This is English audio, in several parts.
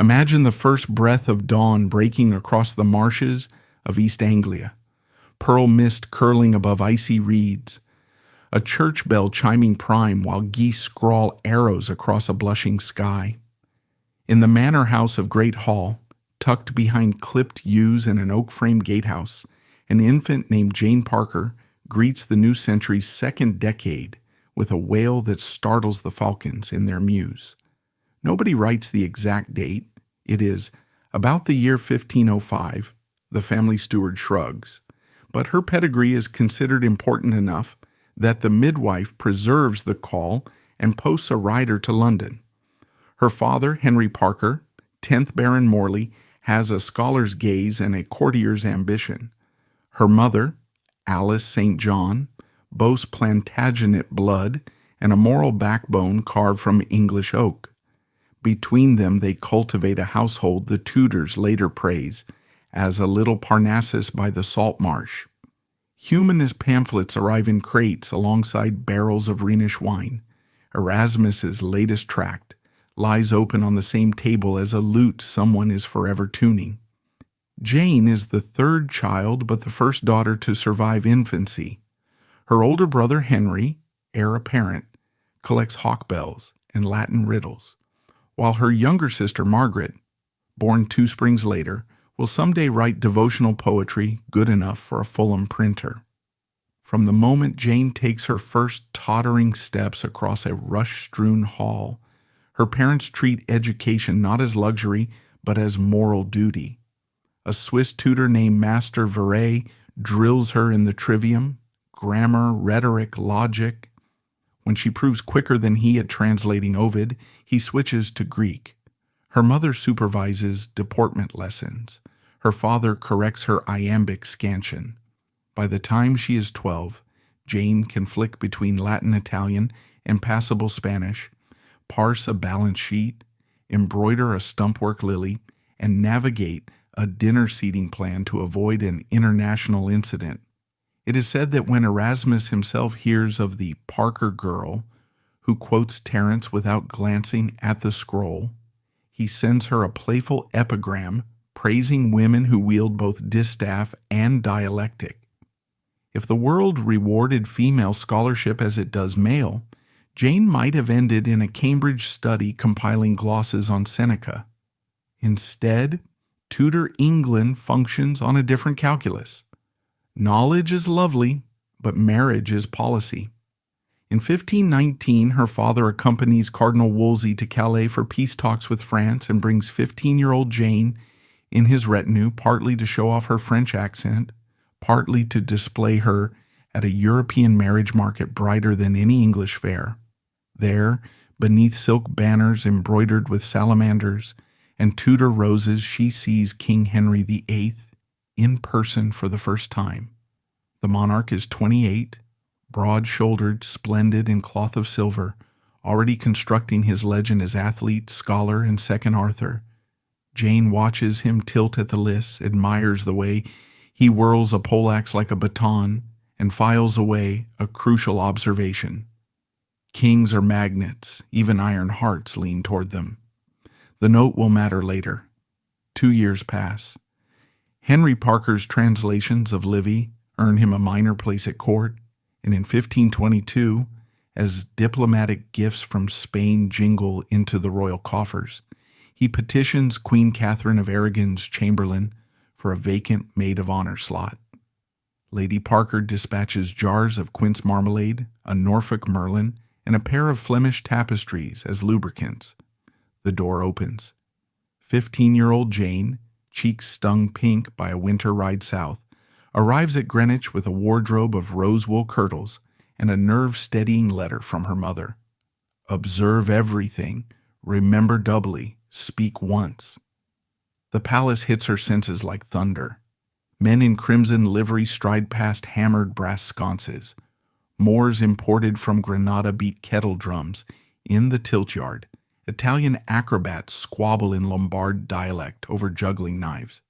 Imagine the first breath of dawn breaking across the marshes of East Anglia, pearl mist curling above icy reeds, a church bell chiming prime while geese scrawl arrows across a blushing sky. In the manor house of Great Hall, tucked behind clipped yews and an oak-framed gatehouse, an infant named Jane Parker greets the new century's second decade with a wail that startles the falcons in their mews. Nobody writes the exact date. It is about the year 1505, the family steward shrugs, but her pedigree is considered important enough that the midwife preserves the caul and posts a rider to London. Her father, Henry Parker, 10th Baron Morley, has a scholar's gaze and a courtier's ambition. Her mother, Alice St. John, boasts Plantagenet blood and a moral backbone carved from English oak. Between them they cultivate a household the Tudors later praise as a little Parnassus by the salt marsh. Humanist pamphlets arrive in crates alongside barrels of Rhenish wine. Erasmus's latest tract lies open on the same table as a lute someone is forever tuning. Jane is the third child but the first daughter to survive infancy. Her older brother Henry, heir apparent, collects hawkbells and Latin riddles, while her younger sister Margaret, born 2 springs later, will someday write devotional poetry good enough for a Fulham printer. From the moment Jane takes her first tottering steps across a rush-strewn hall, her parents treat education not as luxury but as moral duty. A Swiss tutor named Master Verret drills her in the trivium, grammar, rhetoric, logic. When she proves quicker than he at translating Ovid, he switches to Greek. Her mother supervises deportment lessons. Her father corrects her iambic scansion. By the time she is 12, Jane can flick between Latin, Italian, and passable Spanish, parse a balance sheet, embroider a stumpwork lily, and navigate a dinner seating plan to avoid an international incident. It is said that when Erasmus himself hears of the Parker girl, who quotes Terence without glancing at the scroll, he sends her a playful epigram praising women who wield both distaff and dialectic. If the world rewarded female scholarship as it does male, Jane might have ended in a Cambridge study compiling glosses on Seneca. Instead, Tudor England functions on a different calculus. Knowledge is lovely, but marriage is policy. In 1519, her father accompanies Cardinal Wolsey to Calais for peace talks with France and brings 15-year-old Jane in his retinue, partly to show off her French accent, partly to display her at a European marriage market brighter than any English fair. There, beneath silk banners embroidered with salamanders and Tudor roses, she sees King Henry VIII in person for the first time. The monarch is 28, broad-shouldered, splendid in cloth of silver, already constructing his legend as athlete, scholar, and second Arthur. Jane watches him tilt at the lists, admires the way he whirls a poleaxe like a baton, and files away a crucial observation. Kings are magnets, even iron hearts lean toward them. The note will matter later. 2 years pass. Henry Parker's translations of Livy earn him a minor place at court, and in 1522, as diplomatic gifts from Spain jingle into the royal coffers, he petitions Queen Catherine of Aragon's chamberlain for a vacant maid of honor slot. Lady Parker dispatches jars of quince marmalade, a Norfolk merlin, and a pair of Flemish tapestries as lubricants. The door opens. 15-year-old Jane, cheeks stung pink by a winter ride south, arrives at Greenwich with a wardrobe of rose-wool kirtles and a nerve-steadying letter from her mother. Observe everything, remember doubly, speak once. The palace hits her senses like thunder. Men in crimson livery stride past hammered brass sconces. Moors imported from Granada beat kettle drums in the tilt-yard. Italian acrobats squabble in Lombard dialect over juggling knives.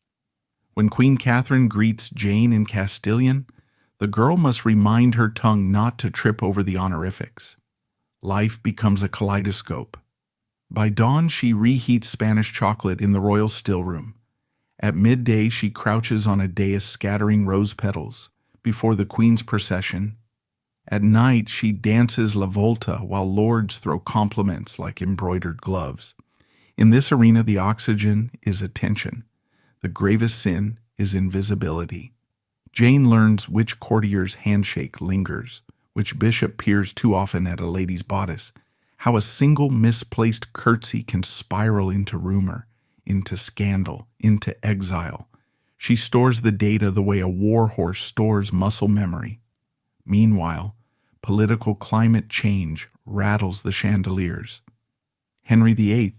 When Queen Catherine greets Jane in Castilian, the girl must remind her tongue not to trip over the honorifics. Life becomes a kaleidoscope. By dawn, she reheats Spanish chocolate in the royal stillroom. At midday, she crouches on a dais scattering rose petals before the queen's procession. At night, she dances la volta while lords throw compliments like embroidered gloves. In this arena, the oxygen is attention. The gravest sin is invisibility. Jane learns which courtier's handshake lingers, which bishop peers too often at a lady's bodice, how a single misplaced curtsy can spiral into rumor, into scandal, into exile. She stores the data the way a war horse stores muscle memory. Meanwhile, political climate change rattles the chandeliers. Henry VIII,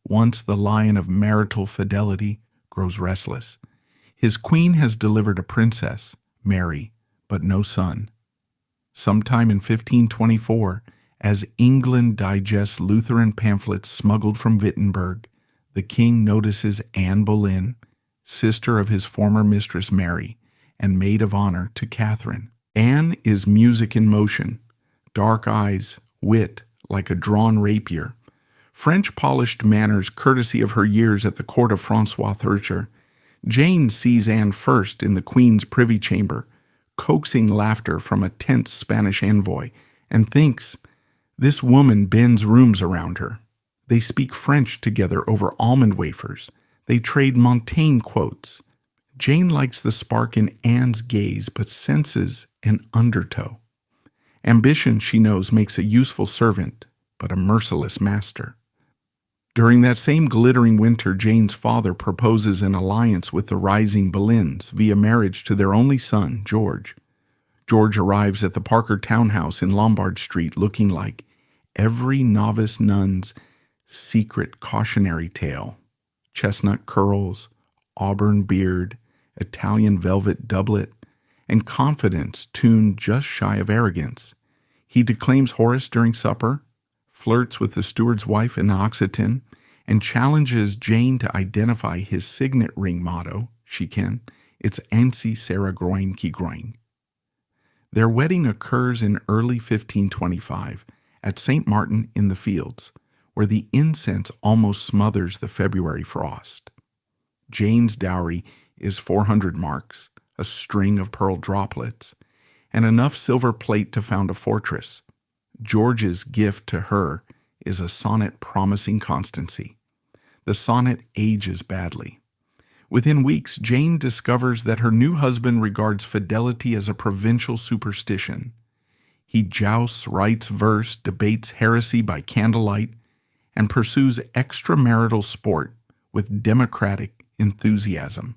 once the lion of marital fidelity, grows restless. His queen has delivered a princess, Mary, but no son. Sometime in 1524, as England digests Lutheran pamphlets smuggled from Wittenberg, the king notices Anne Boleyn, sister of his former mistress Mary, and maid of honor to Catherine. Anne is music in motion, dark eyes, wit like a drawn rapier, French-polished manners courtesy of her years at the court of Francois Thurcher. Jane sees Anne first in the queen's privy chamber, coaxing laughter from a tense Spanish envoy, and thinks, this woman bends rooms around her. They speak French together over almond wafers. They trade Montaigne quotes. Jane likes the spark in Anne's gaze, but senses an undertow. Ambition, she knows, makes a useful servant, but a merciless master. During that same glittering winter, Jane's father proposes an alliance with the rising Boleyns via marriage to their only son, George. George arrives at the Parker townhouse in Lombard Street looking like every novice nun's secret cautionary tale. Chestnut curls, auburn beard, Italian velvet doublet, and confidence tuned just shy of arrogance. He declaims Horace during supper, flirts with the steward's wife in Occitan, and challenges Jane to identify his signet ring motto, she can. It's Ainsi Sarah Groin qui Groin. Their wedding occurs in early 1525 at St. Martin in the Fields, where the incense almost smothers the February frost. Jane's dowry is 400 marks, a string of pearl droplets, and enough silver plate to found a fortress. George's gift to her is a sonnet promising constancy. The sonnet ages badly. Within weeks, Jane discovers that her new husband regards fidelity as a provincial superstition. He jousts, writes verse, debates heresy by candlelight, and pursues extramarital sport with democratic enthusiasm.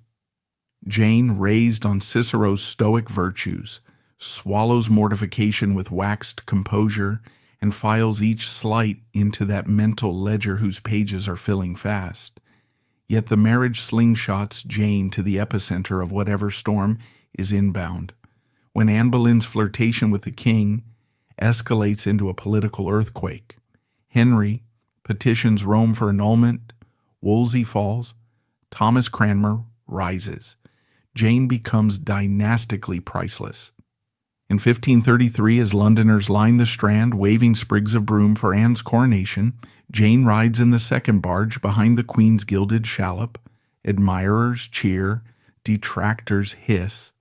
Jane, raised on Cicero's stoic virtues, swallows mortification with waxed composure and files each slight into that mental ledger whose pages are filling fast. Yet the marriage slingshots Jane to the epicenter of whatever storm is inbound. When Anne Boleyn's flirtation with the king escalates into a political earthquake, Henry petitions Rome for annulment, Wolsey falls, Thomas Cranmer rises. Jane becomes dynastically priceless. In 1533, as Londoners line the Strand waving sprigs of broom for Anne's coronation, Jane rides in the second barge behind the Queen's gilded shallop. Admirers cheer, detractors hiss.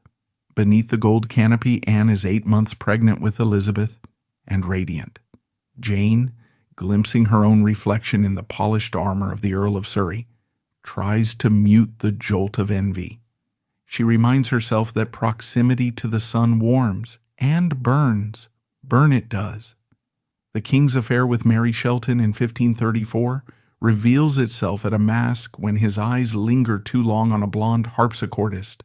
Beneath the gold canopy, Anne is 8 months pregnant with Elizabeth and radiant. Jane, glimpsing her own reflection in the polished armor of the Earl of Surrey, tries to mute the jolt of envy. She reminds herself that proximity to the sun warms and burns. Burn it does. The king's affair with Mary Shelton in 1534 reveals itself at a masque when his eyes linger too long on a blonde harpsichordist.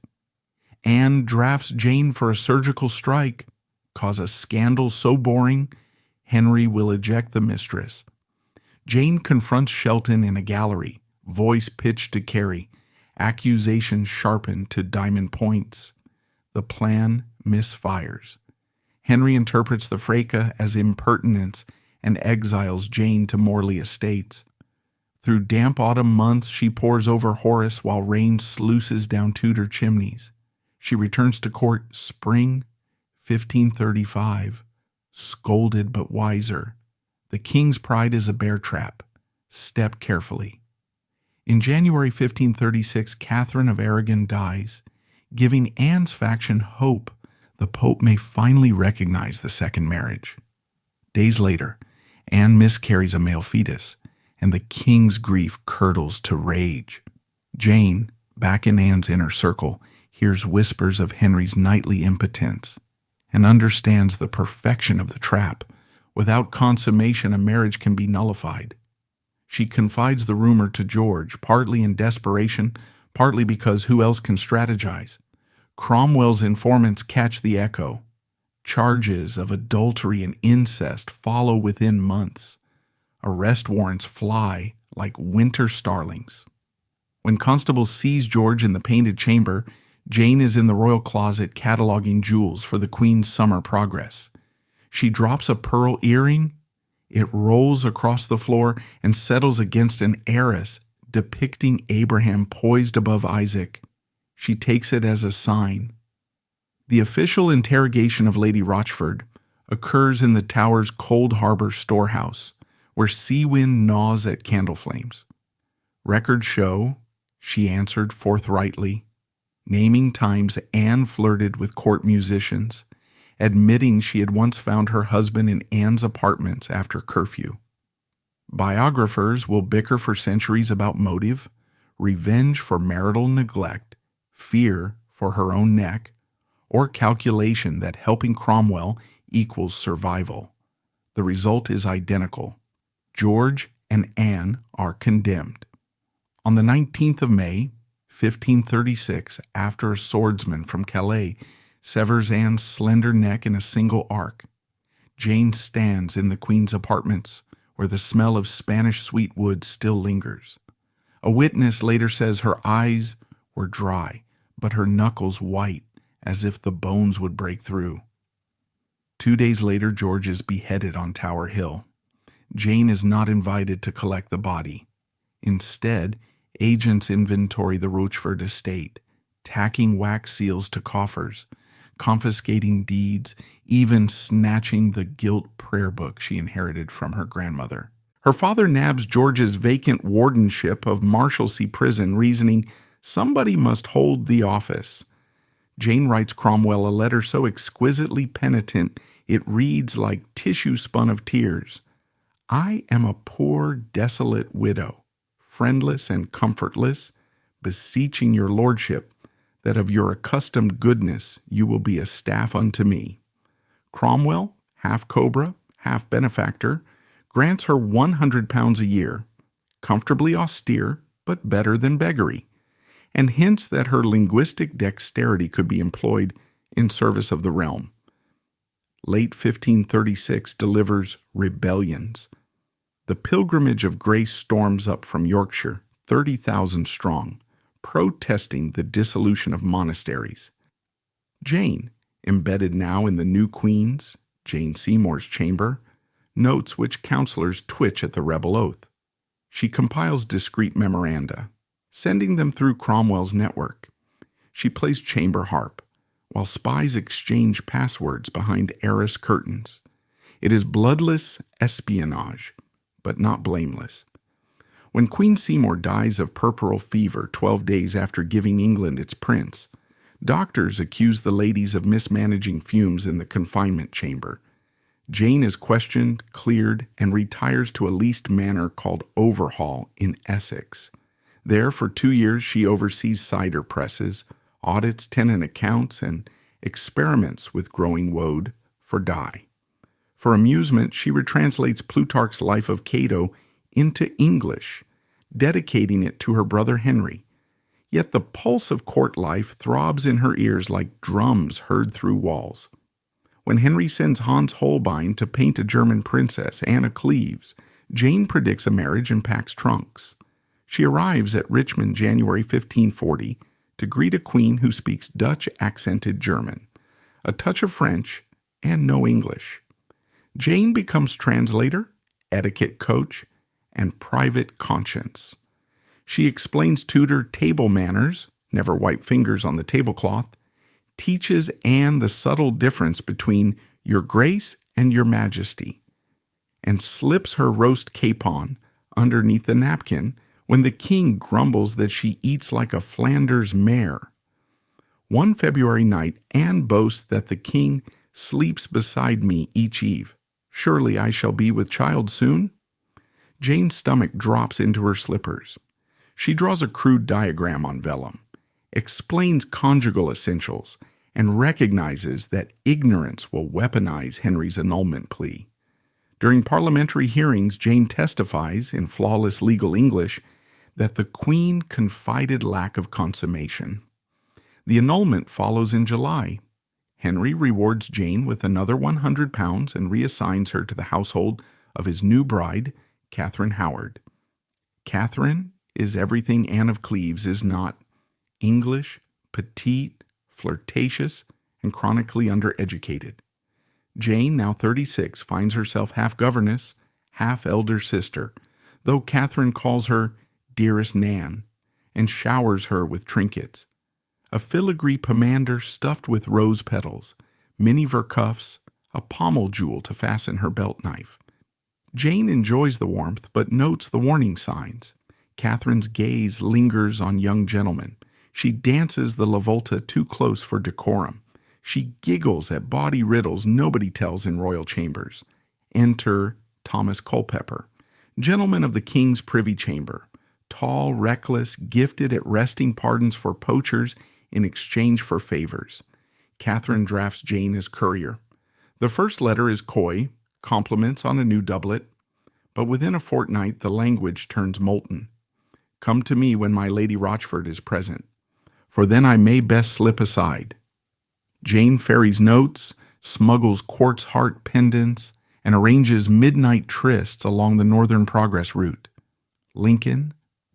Anne drafts Jane for a surgical strike, cause a scandal so boring, Henry will eject the mistress. Jane confronts Shelton in a gallery, voice pitched to carry, accusations sharpened to diamond points. The plan misfires. Henry interprets the fracas as impertinence and exiles Jane to Morley estates. Through damp autumn months, she pores over Horace while rain sluices down Tudor chimneys. She returns to court spring 1535, scolded but wiser. The king's pride is a bear trap. Step carefully. In January 1536, Catherine of Aragon dies, giving Anne's faction hope the Pope may finally recognize the second marriage. Days later, Anne miscarries a male fetus, and the king's grief curdles to rage. Jane, back in Anne's inner circle, hears whispers of Henry's nightly impotence and understands the perfection of the trap. Without consummation, a marriage can be nullified. She confides the rumor to George, partly in desperation, partly because who else can strategize? Cromwell's informants catch the echo. Charges of adultery and incest follow within months. Arrest warrants fly like winter starlings. When constables seize George in the Painted Chamber, Jane is in the royal closet cataloging jewels for the Queen's summer progress. She drops a pearl earring. It rolls across the floor and settles against an arras depicting Abraham poised above Isaac. She takes it as a sign. The official interrogation of Lady Rochford occurs in the Tower's Cold Harbor storehouse, where sea wind gnaws at candle flames. Records show she answered forthrightly, naming times Anne flirted with court musicians, admitting she had once found her husband in Anne's apartments after curfew. Biographers will bicker for centuries about motive, revenge for marital neglect, fear for her own neck, or calculation that helping Cromwell equals survival. The result is identical. George and Anne are condemned. On the 19th of May, 1536, after a swordsman from Calais severs Anne's slender neck in a single arc, Jane stands in the Queen's apartments, where the smell of Spanish sweetwood still lingers. A witness later says her eyes were dry, but her knuckles white, as if the bones would break through. 2 days later, George is beheaded on Tower Hill. Jane is not invited to collect the body. Instead, agents inventory the Rochford estate, tacking wax seals to coffers, confiscating deeds, even snatching the gilt prayer book she inherited from her grandmother. Her father nabs George's vacant wardenship of Marshalsea Prison, reasoning somebody must hold the office. Jane writes Cromwell a letter so exquisitely penitent it reads like tissue spun of tears. I am a poor, desolate widow, friendless and comfortless, beseeching your lordship that of your accustomed goodness you will be a staff unto me. Cromwell, half cobra, half benefactor, grants her £100 a year, comfortably austere, but better than beggary, and hints that her linguistic dexterity could be employed in service of the realm. Late 1536 delivers Rebellions. The pilgrimage of grace storms up from Yorkshire, 30,000 strong, protesting the dissolution of monasteries. Jane, embedded now in the new Queen's, Jane Seymour's chamber, notes which counselors twitch at the rebel oath. She compiles discreet memoranda, sending them through Cromwell's network. She plays chamber harp, while spies exchange passwords behind arras curtains. It is bloodless espionage, but not blameless. When Queen Seymour dies of puerperal fever 12 days after giving England its prince, doctors accuse the ladies of mismanaging fumes in the confinement chamber. Jane is questioned, cleared, and retires to a leased manor called Overhaul in Essex. There, for 2 years, she oversees cider presses, audits tenant accounts, and experiments with growing woad for dye. For amusement, she retranslates Plutarch's Life of Cato into English, dedicating it to her brother Henry. Yet the pulse of court life throbs in her ears like drums heard through walls. When Henry sends Hans Holbein to paint a German princess, Anna Cleves, Jane predicts a marriage and packs trunks. She arrives at Richmond January 1540 to greet a queen who speaks Dutch-accented German, a touch of French, and no English. Jane becomes translator, etiquette coach, and private conscience. She explains Tudor table manners, never wipe fingers on the tablecloth, teaches Anne the subtle difference between your grace and your majesty, and slips her roast capon, underneath the napkin when the king grumbles that she eats like a Flanders mare. One February night, Anne boasts that the king sleeps beside me each eve. Surely I shall be with child soon? Jane's stomach drops into her slippers. She draws a crude diagram on vellum, explains conjugal essentials, and recognizes that ignorance will weaponize Henry's annulment plea. During parliamentary hearings, Jane testifies, in flawless legal English, that the Queen confided lack of consummation. The annulment follows in July. Henry rewards Jane with another £100 and reassigns her to the household of his new bride, Catherine Howard. Catherine is everything Anne of Cleves is not: English, petite, flirtatious, and chronically undereducated. Jane, now 36, finds herself half governess, half elder sister, though Catherine calls her dearest Nan and showers her with trinkets: a filigree pomander stuffed with rose petals, mini vercuffs, a pommel jewel to fasten her belt knife. Jane enjoys the warmth, but notes the warning signs. Catherine's gaze lingers on young gentlemen. She dances the la volta too close for decorum. She giggles at bawdy riddles nobody tells in royal chambers. Enter Thomas Culpepper, gentleman of the king's privy chamber, tall, reckless, gifted at wresting pardons for poachers in exchange for favors. Catherine drafts Jane as courier. The first letter is coy, compliments on a new doublet, but within a fortnight the language turns molten. Come to me when my Lady Rochford is present, for then I may best slip aside. Jane ferries notes, smuggles quartz heart pendants, and arranges midnight trysts along the northern progress route. Lincoln,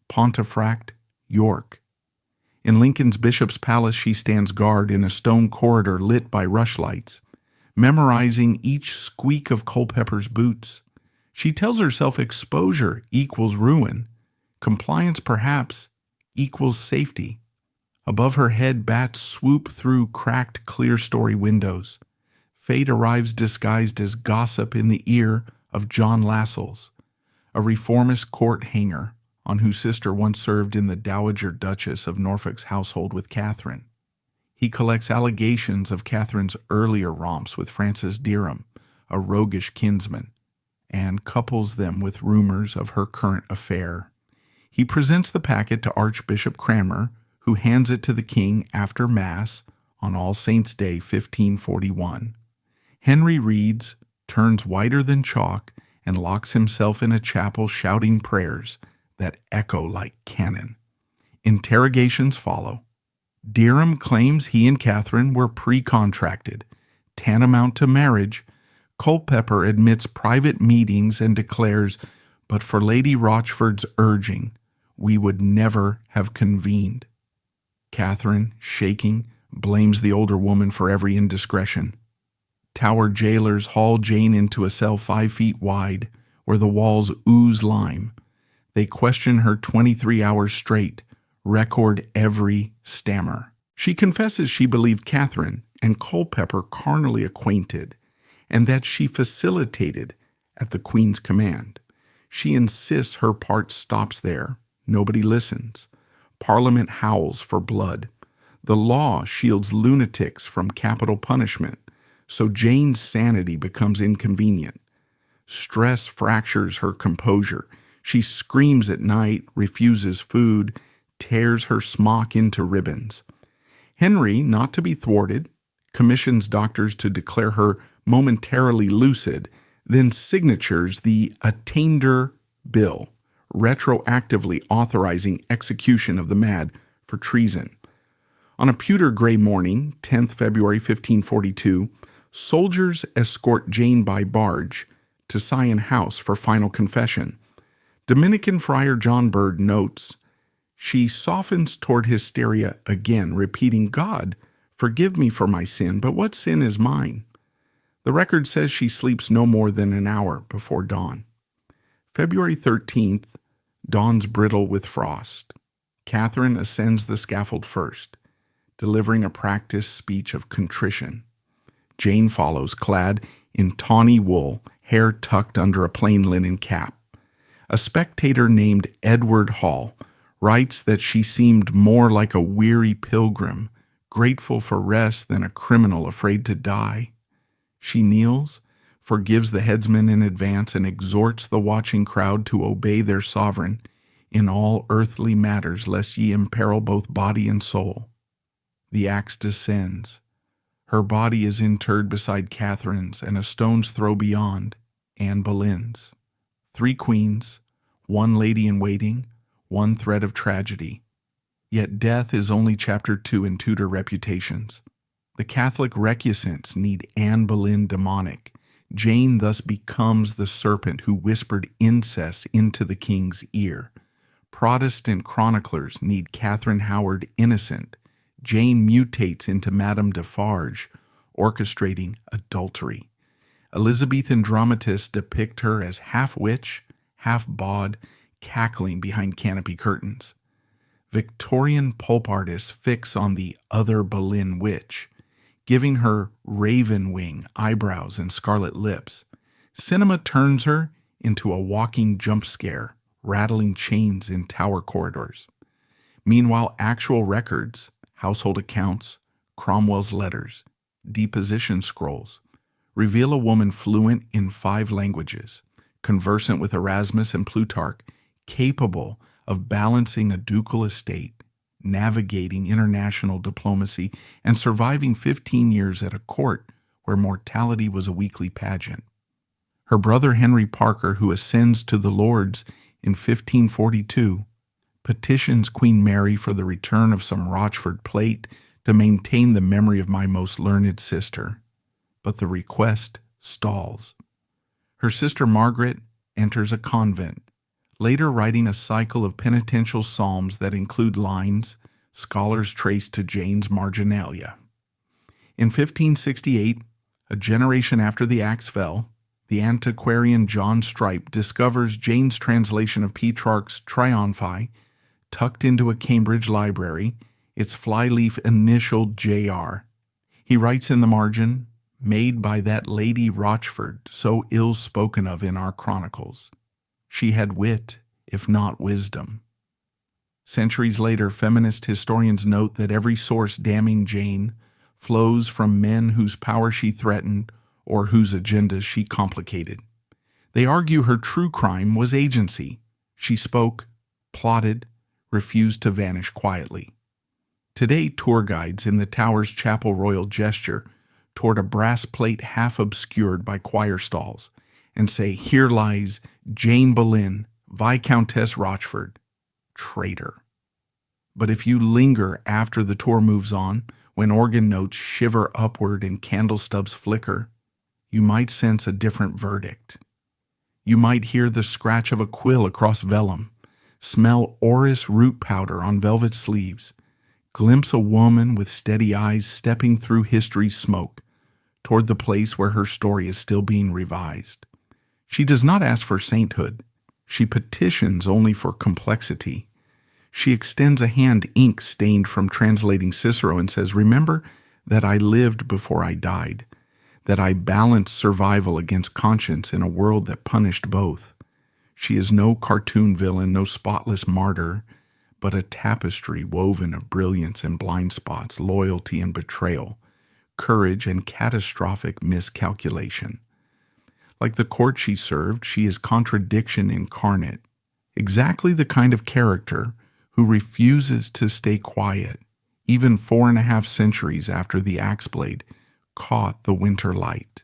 Pontefract, York. In Lincoln's Bishop's Palace she stands guard in a stone corridor lit by rushlights, memorizing each squeak of Culpepper's boots. She tells herself exposure equals ruin, compliance perhaps equals safety. Above her head, bats swoop through cracked clerestory windows. Fate arrives disguised as gossip in the ear of John Lascelles, a reformist court hanger on whose sister once served in the Dowager Duchess of Norfolk's household with Catherine. He collects allegations of Catherine's earlier romps with Francis Derham, a roguish kinsman, and couples them with rumors of her current affair. He presents the packet to Archbishop Cranmer, who hands it to the king after Mass on All Saints' Day 1541. Henry reads, turns whiter than chalk, and locks himself in a chapel shouting prayers that echo like cannon. Interrogations follow. Derham claims he and Catherine were pre-contracted, tantamount to marriage. Culpepper admits private meetings and declares, but for Lady Rochford's urging, we would never have convened. Catherine, shaking, blames the older woman for every indiscretion. Tower jailers haul Jane into a cell 5 feet wide, where the walls ooze lime. They question her 23 hours straight, record every stammer. She confesses she believed Catherine and Culpepper carnally acquainted, and that she facilitated at the Queen's command. She insists her part stops there. Nobody listens. Parliament howls for blood. The law shields lunatics from capital punishment, so Jane's sanity becomes inconvenient. Stress fractures her composure. She screams at night, refuses food, tears her smock into ribbons. Henry, not to be thwarted, commissions doctors to declare her momentarily lucid, then signatures the Attainder Bill, retroactively authorizing execution of the mad for treason. On a pewter gray morning, 10th February 1542, soldiers escort Jane by barge to Sion House for final confession. Dominican friar John Bird notes, she softens toward hysteria again, repeating, God, forgive me for my sin, but what sin is mine? The record says she sleeps no more than an hour before dawn. February 13th, dawns brittle with frost. Catherine ascends the scaffold first, delivering a practiced speech of contrition. Jane follows, clad in tawny wool, hair tucked under a plain linen cap. A spectator named Edward Hall writes that she seemed more like a weary pilgrim, grateful for rest than a criminal afraid to die. She kneels, forgives the headsman in advance, and exhorts the watching crowd to obey their sovereign in all earthly matters, lest ye imperil both body and soul. The axe descends. Her body is interred beside Catherine's, and a stone's throw beyond, Anne Boleyn's. 3 queens, 1 lady in waiting, 1 thread of tragedy. Yet death is only chapter 2 in Tudor reputations. The Catholic recusants need Anne Boleyn demonic. Jane thus becomes the serpent who whispered incest into the king's ear. Protestant chroniclers need Catherine Howard innocent. Jane mutates into Madame Defarge, orchestrating adultery. Elizabethan dramatists depict her as half witch, half bawd, cackling behind canopy curtains. Victorian pulp artists fix on the other Boleyn witch, giving her raven wing eyebrows and scarlet lips. Cinema turns her into a walking jump scare, rattling chains in tower corridors. Meanwhile, actual records, household accounts, Cromwell's letters, deposition scrolls, reveal a woman fluent in 5 languages, conversant with Erasmus and Plutarch, capable of balancing a ducal estate, navigating international diplomacy, and surviving 15 years at a court where mortality was a weekly pageant. Her brother Henry Parker, who ascends to the Lords in 1542, petitions Queen Mary for the return of some Rochford plate to maintain the memory of my most learned sister. But the request stalls. Her sister Margaret enters a convent, later writing a cycle of penitential psalms that include lines scholars trace to Jane's marginalia. In 1568, a generation after the axe fell, the antiquarian John Strype discovers Jane's translation of Petrarch's Triumphi, tucked into a Cambridge library, its flyleaf initialed J.R. He writes in the margin, "Made by that Lady Rochford, so ill spoken of in our chronicles. She had wit, if not wisdom." Centuries later, feminist historians note that every source damning Jane flows from men whose power she threatened or whose agendas she complicated. They argue her true crime was agency. She spoke, plotted, refused to vanish quietly. Today, tour guides in the Tower's chapel royal gesture toward a brass plate half obscured by choir stalls and say, "Here lies Jane Boleyn, Viscountess Rochford, traitor." But if you linger after the tour moves on, when organ notes shiver upward and candle stubs flicker, you might sense a different verdict. You might hear the scratch of a quill across vellum, smell orris root powder on velvet sleeves, glimpse a woman with steady eyes stepping through history's smoke toward the place where her story is still being revised. She does not ask for sainthood. She petitions only for complexity. She extends a hand ink stained from translating Cicero and says, "Remember that I lived before I died, that I balanced survival against conscience in a world that punished both." She is no cartoon villain, no spotless martyr, but a tapestry woven of brilliance and blind spots, loyalty and betrayal, courage and catastrophic miscalculation. Like the court she served, she is contradiction incarnate, exactly the kind of character who refuses to stay quiet, even 4.5 centuries after the axe blade caught the winter light.